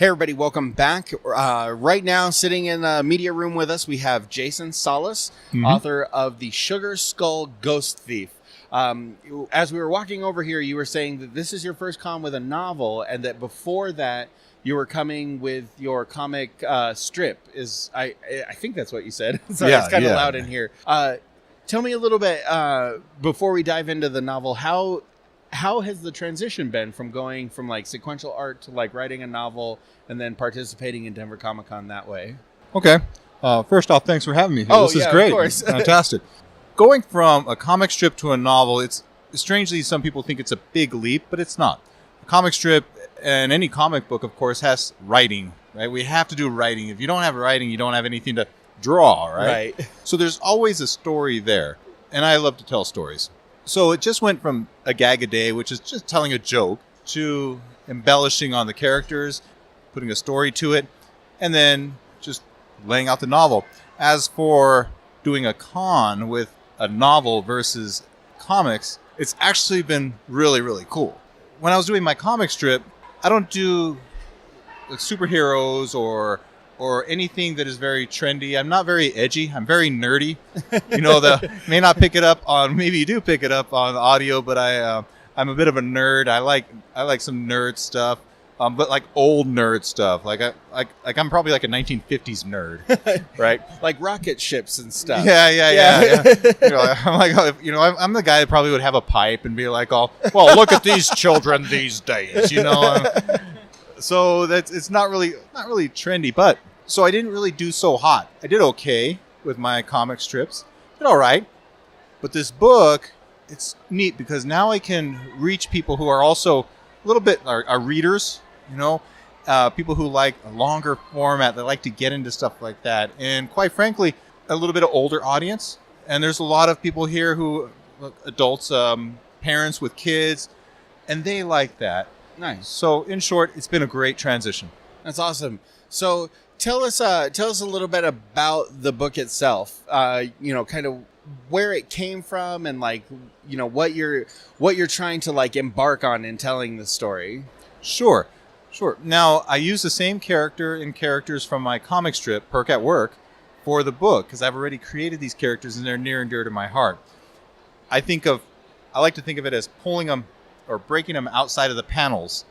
Hey everybody, welcome back. Right now, sitting in the media room with us, we have Jason Salas, author of The Sugar Skull Ghost Thief. As we were walking over here, you were saying that this is your first con with a novel, and that before that, you were coming with your comic strip. I think that's what you said. Sorry, it's kind of loud in here. Tell me a little bit, before we dive into the novel, how has the transition been from going from like sequential art to like writing a novel and then participating in Denver Comic Con that way? Okay. First off, thanks for having me here. Oh, this is yeah, great. Of course. Fantastic. Going from a comic strip to a novel, it's strangely, some people think it's a big leap, but it's not. A comic strip and any comic book, of course, has writing, right? We have to do writing. If you don't have writing, you don't have anything to draw, right? So there's always a story there. And I love to tell stories. So it just went from a gag a day, which is just telling a joke, to embellishing on the characters, putting a story to it, and then just laying out the novel. As for doing a con with a novel versus comics, it's actually been really, really cool. When I was doing my comic strip, I don't do like superheroes or anything that is very trendy. I'm not very edgy. I'm very nerdy. May not pick it up on, maybe you do pick it up on audio, but I'm a bit of a nerd. I like some nerd stuff, but like old nerd stuff. Like I'm probably like a 1950s nerd, right? Like rocket ships and stuff. Yeah. I'm the guy that probably would have a pipe and be like, well, look at these children these days, So it's not really trendy, but so I didn't really do so hot. I did okay with my comic strips. Did all right. But this book, it's neat because now I can reach people who are also a little bit are readers, people who like a longer format, that like to get into stuff like that. And quite frankly, a little bit of older audience. And there's a lot of people here who, adults, parents with kids, and they like that. Nice. So in short, it's been a great transition. That's awesome. So tell us a little bit about the book itself. Kind of where it came from, and like, what you're trying to like embark on in telling the story. Sure. Now I use the same characters from my comic strip, Perk at Work, for the book because I've already created these characters and they're near and dear to my heart. I like to think of it as pulling them or breaking them outside of the panels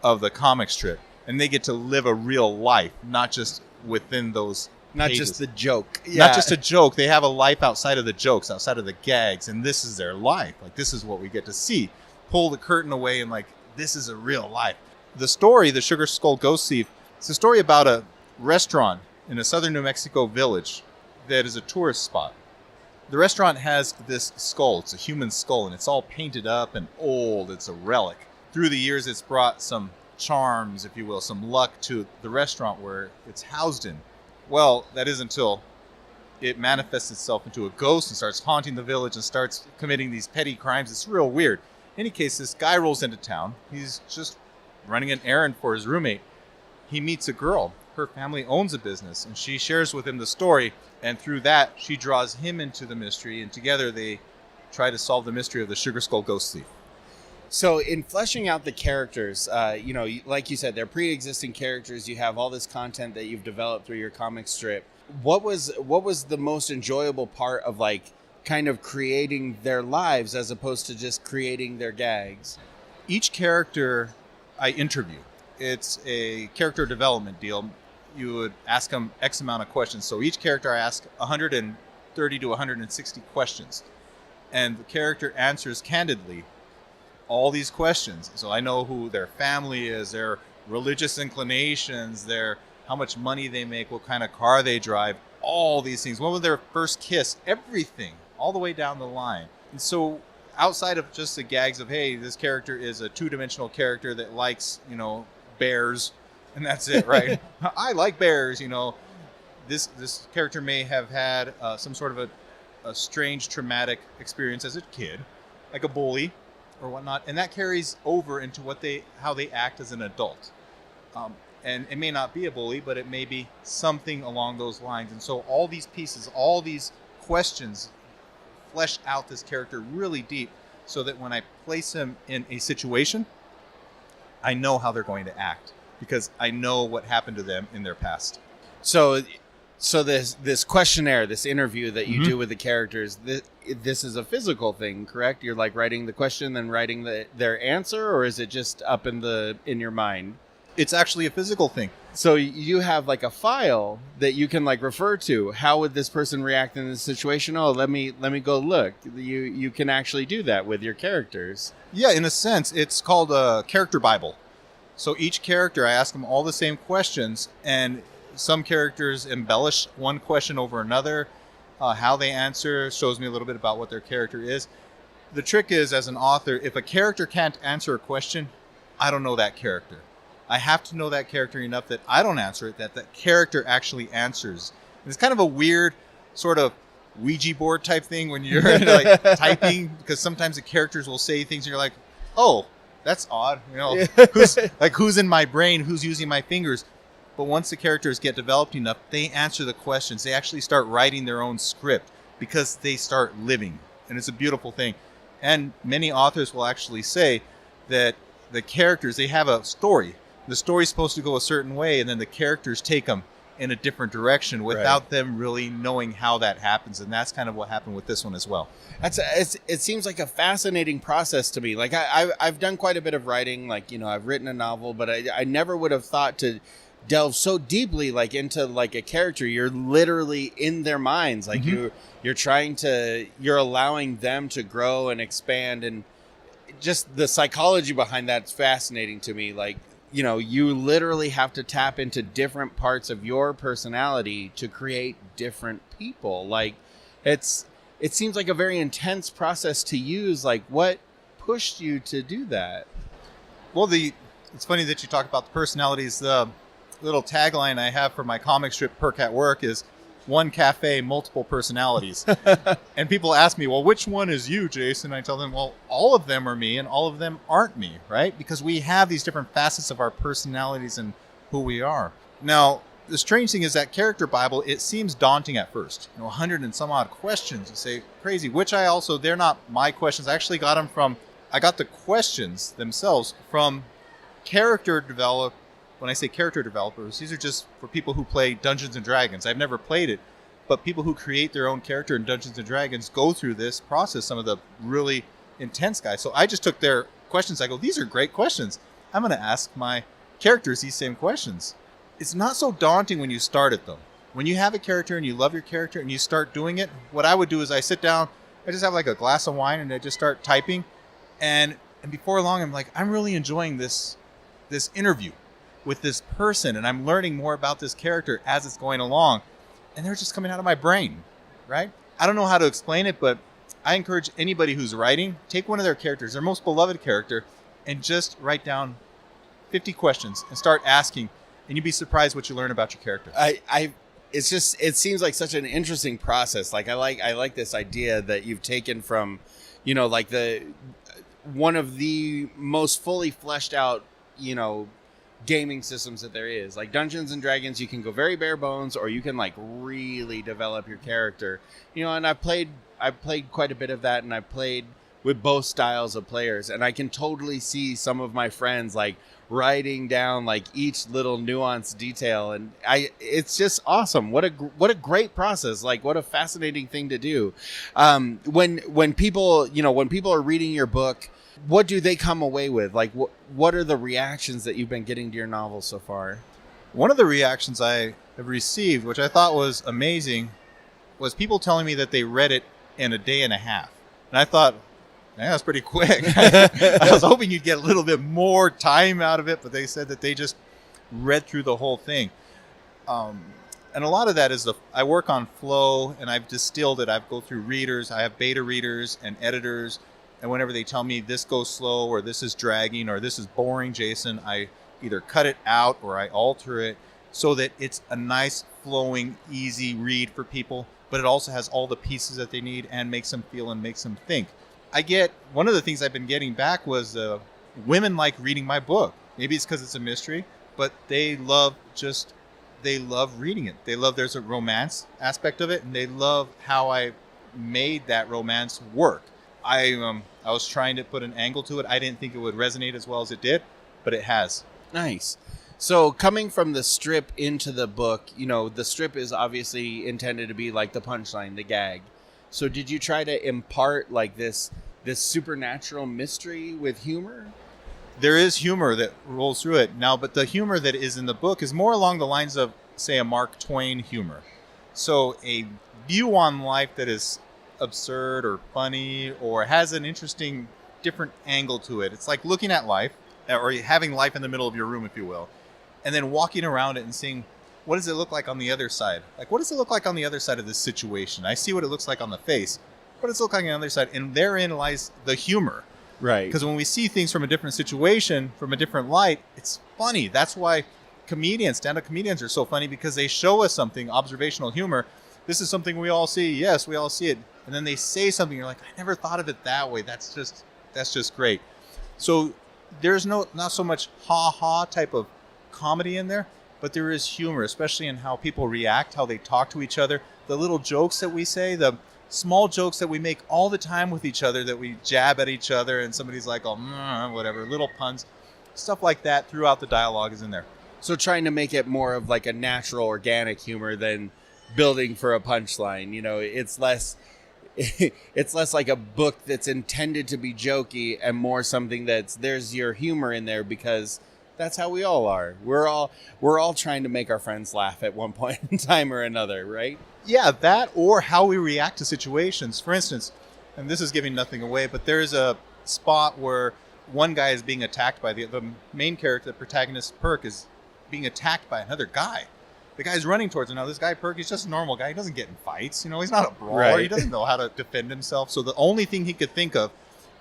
of the comic strip, and they get to live a real life, not just within those Not pages. just the joke. Not just a joke. They have a life outside of the jokes, outside of the gags, and this is their life. Like, this is what we get to see. Pull the curtain away and, like, this is a real life. The story, The Sugar Skull Ghost Thief, it's a story about a restaurant in a southern New Mexico village that is a tourist spot. The restaurant has this skull. It's a human skull, and it's all painted up and old. It's a relic. Through the years, it's brought some charms, if you will, some luck to the restaurant where it's housed in. Well, that is until it manifests itself into a ghost and starts haunting the village and starts committing these petty crimes. It's real weird. In any case, this guy rolls into town. He's just running an errand for his roommate. He meets a girl. Her family owns a business, and she shares with him the story. And through that, she draws him into the mystery, and together they try to solve the mystery of the Sugar Skull Ghost Thief. So in fleshing out the characters, like you said, they're pre-existing characters. You have all this content that you've developed through your comic strip. What was the most enjoyable part of like kind of creating their lives as opposed to just creating their gags? Each character I interview. It's a character development deal. You would ask them X amount of questions. So each character I ask 130 to 160 questions. And the character answers candidly all these questions. So I know who their family is, their religious inclinations, how much money they make, what kind of car they drive, all these things. When was their first kiss? Everything, all the way down the line. And so outside of just the gags of, hey, this character is a two-dimensional character that likes, bears, and that's it, right? I like bears, This character may have had some sort of a strange traumatic experience as a kid, like a bully or whatnot, and that carries over into how they act as an adult. And it may not be a bully, but it may be something along those lines. And so all these pieces, all these questions flesh out this character really deep so that when I place him in a situation, I know how they're going to act. because I know what happened to them in their past. So this questionnaire, this interview that you do with the characters, this is a physical thing, correct? You're like writing the question, then writing their answer, or is it just up in your mind? It's actually a physical thing. So you have like a file that you can like refer to. How would this person react in this situation? Oh, let me go look. You can actually do that with your characters. Yeah, in a sense, it's called a character Bible. So each character, I ask them all the same questions, and some characters embellish one question over another. How they answer shows me a little bit about what their character is. The trick is, as an author, if a character can't answer a question, I don't know that character. I have to know that character enough that I don't answer it, that character actually answers. And it's kind of a weird sort of Ouija board type thing when you're like typing, because sometimes the characters will say things and you're like, oh, that's odd. You know, who's in my brain? Who's using my fingers? But once the characters get developed enough, they answer the questions. They actually start writing their own script because they start living. And it's a beautiful thing. And many authors will actually say that the characters, they have a story. The story's supposed to go a certain way, and then the characters take them in a different direction without them really knowing how that happens. And that's kind of what happened with this one as well. It seems like a fascinating process to me. Like I've done quite a bit of writing, like, you know, I've written a novel, but I never would have thought to delve so deeply like into like a character. You're literally in their minds. Like you're allowing them to grow and expand, and just the psychology behind that's fascinating to me. Like, you know, you literally have to tap into different parts of your personality to create different people. Like it seems like a very intense process to use. Like, what pushed you to do that? Well, it's funny that you talk about the personalities. The little tagline I have for my comic strip Perk at Work is one cafe, multiple personalities. And people ask me, well, which one is you, Jason? I tell them, well, all of them are me and all of them aren't me, right? Because we have these different facets of our personalities and who we are. Now, the strange thing is that character Bible, it seems daunting at first. 100 and some odd questions. You say, crazy, which they're not my questions. I actually got I got the questions themselves from character developers. When I say character developers, these are just for people who play Dungeons and Dragons. I've never played it, but people who create their own character in Dungeons and Dragons go through this process, some of the really intense guys. So I just took their questions. I go, these are great questions. I'm going to ask my characters these same questions. It's not so daunting when you start it, though. When you have a character and you love your character and you start doing it, what I would do is I sit down, I just have like a glass of wine and I just start typing. And before long, I'm like, I'm really enjoying this interview with this person, and I'm learning more about this character as it's going along, and they're just coming out of my brain, right? I don't know how to explain it, but I encourage anybody who's writing, take one of their characters, their most beloved character, and just write down 50 questions and start asking, and you'd be surprised what you learn about your character. It seems like such an interesting process. Like I like this idea that you've taken from, you know, like one of the most fully fleshed out, you know, gaming systems that there is. Like Dungeons and Dragons, you can go very bare bones, or you can like really develop your character, you know. And I've played quite a bit of that, and I've played with both styles of players, and I can totally see some of my friends like writing down like each little nuanced detail, and it's just awesome. What a great process. Like, what a fascinating thing to do. When people are reading your book, what do they come away with? Like, what are the reactions that you've been getting to your novel so far? One of the reactions I have received, which I thought was amazing, was people telling me that they read it in a day and a half. And I thought, man, that's pretty quick. I was hoping you'd get a little bit more time out of it, but they said that they just read through the whole thing. And a lot of that is I work on flow, and I've distilled it. I go through readers. I have beta readers and editors. And whenever they tell me this goes slow, or this is dragging, or this is boring, Jason, I either cut it out or I alter it so that it's a nice, flowing, easy read for people, but it also has all the pieces that they need and makes them feel and makes them think. One of the things I've been getting back was women like reading my book. Maybe it's because it's a mystery, but they love reading it. They love there's a romance aspect of it, and they love how I made that romance work. I was trying to put an angle to it. I didn't think it would resonate as well as it did, but it has. Nice. So coming from the strip into the book, the strip is obviously intended to be like the punchline, the gag. So did you try to impart like this supernatural mystery with humor? There is humor that rolls through it now, but the humor that is in the book is more along the lines of, say, a Mark Twain humor. So a view on life that is absurd or funny or has an interesting different angle to it. It's like looking at life, or having life in the middle of your room, if you will, and then walking around it and seeing, what does it look like on the other side? Like, what does it look like on the other side of this situation? I see what it looks like on the face. What does it look like on the other side? And therein lies the humor. Right. Because when we see things from a different situation, from a different light, it's funny. That's why stand-up comedians are so funny, because they show us something, observational humor. This is something we all see. Yes, we all see it. And then they say something, you're like, I never thought of it that way. That's just great. So there's not so much ha-ha type of comedy in there, but there is humor, especially in how people react, how they talk to each other, the little jokes that we say, the small jokes that we make all the time with each other, that we jab at each other and somebody's like, oh, whatever, little puns, stuff like that throughout the dialogue is in there. So trying to make it more of like a natural, organic humor than building for a punchline. It's less like a book that's intended to be jokey and more something there's your humor in there, because that's how we all are. We're all trying to make our friends laugh at one point in time or another, right? Yeah, that, or how we react to situations. For instance, and this is giving nothing away, but there's a spot where one guy is being attacked by the main character, the protagonist, Perk, is being attacked by another guy. The guy's running towards him. Now, this guy, Perk, he's just a normal guy. He doesn't get in fights. He's not a brawler. Right. He doesn't know how to defend himself. So the only thing he could think of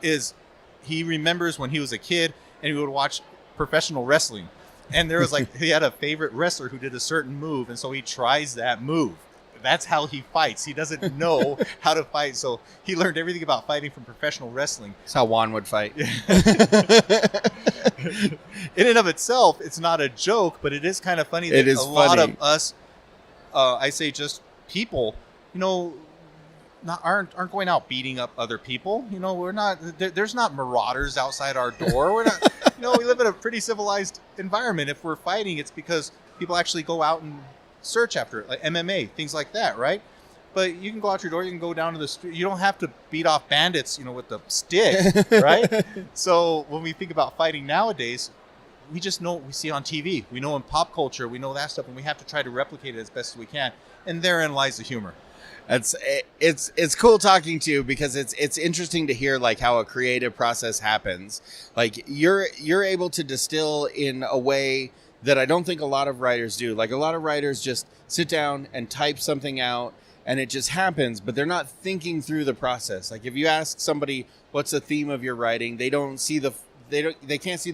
is he remembers when he was a kid and he would watch professional wrestling. And there was he had a favorite wrestler who did a certain move. And so he tries that move. That's how he fights. He doesn't know how to fight. So he learned everything about fighting from professional wrestling. That's how Juan would fight. In and of itself, it's not a joke, but it is kind of funny that lot of us, I say just people, aren't going out beating up other people. We're not, there's not marauders outside our door. We're not, we live in a pretty civilized environment. If we're fighting, it's because people actually go out and search after it, like MMA, things like that, right? But you can go out your door, you can go down to the street. You don't have to beat off bandits, with the stick, right? So when we think about fighting nowadays, we just know what we see on TV. We know in pop culture, we know that stuff, and we have to try to replicate it as best as we can. And therein lies the humor. It's cool talking to you, because it's interesting to hear like how a creative process happens. Like you're able to distill in a way that I don't think a lot of writers do. Like a lot of writers just sit down and type something out and it just happens, but they're not thinking through the process. Like if you ask somebody what's the theme of your writing, they can't see the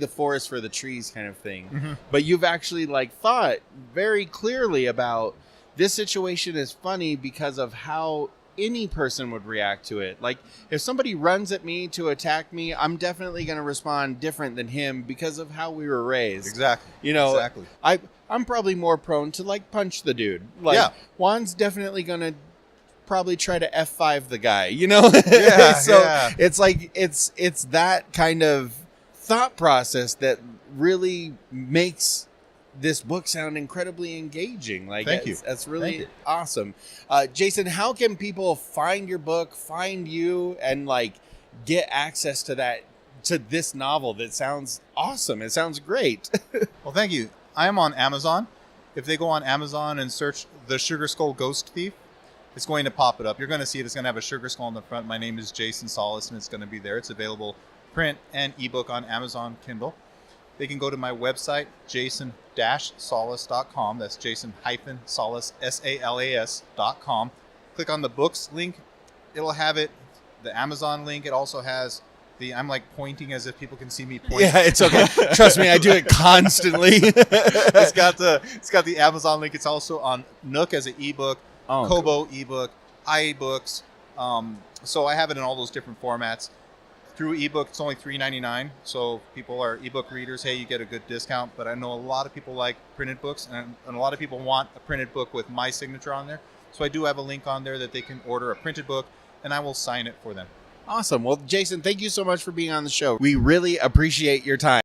forest for the trees kind of thing. Mm-hmm. But you've actually thought very clearly about this situation is funny because of how any person would react to it. Like if somebody runs at me to attack me, I'm definitely going to respond different than him because of how we were raised. Exactly. Exactly. I'm probably more prone to punch the dude. Juan's definitely going to probably try to F5 the guy, Yeah. So yeah. it's that kind of thought process that really makes this book sound incredibly engaging. Thank you. That's really awesome. Jason, how can people find your book, find you, and get access to this novel that sounds awesome? It sounds great. Well, thank you. I am on Amazon. If they go on Amazon and search The Sugar Skull Ghost Thief, it's going to pop it up. You're going to see it. It's going to have a sugar skull on the front. My name is Jason Salas, and it's going to be there. It's available print and ebook on Amazon Kindle. They can go to my website, jason-salas.com. That's Jason-Salas, SALAS.com. Click on the books link. It'll have it. The Amazon link. It also has I'm pointing as if people can see me point. Yeah, it's okay. Trust me, I do it constantly. It's got the Amazon link. It's also on Nook as an ebook, Kobo ebook, iBooks. So I have it in all those different formats. Through ebook, it's only $3.99. So if people are ebook readers, hey, you get a good discount. But I know a lot of people like printed books, and a lot of people want a printed book with my signature on there. So I do have a link on there that they can order a printed book, and I will sign it for them. Awesome. Well, Jason, thank you so much for being on the show. We really appreciate your time.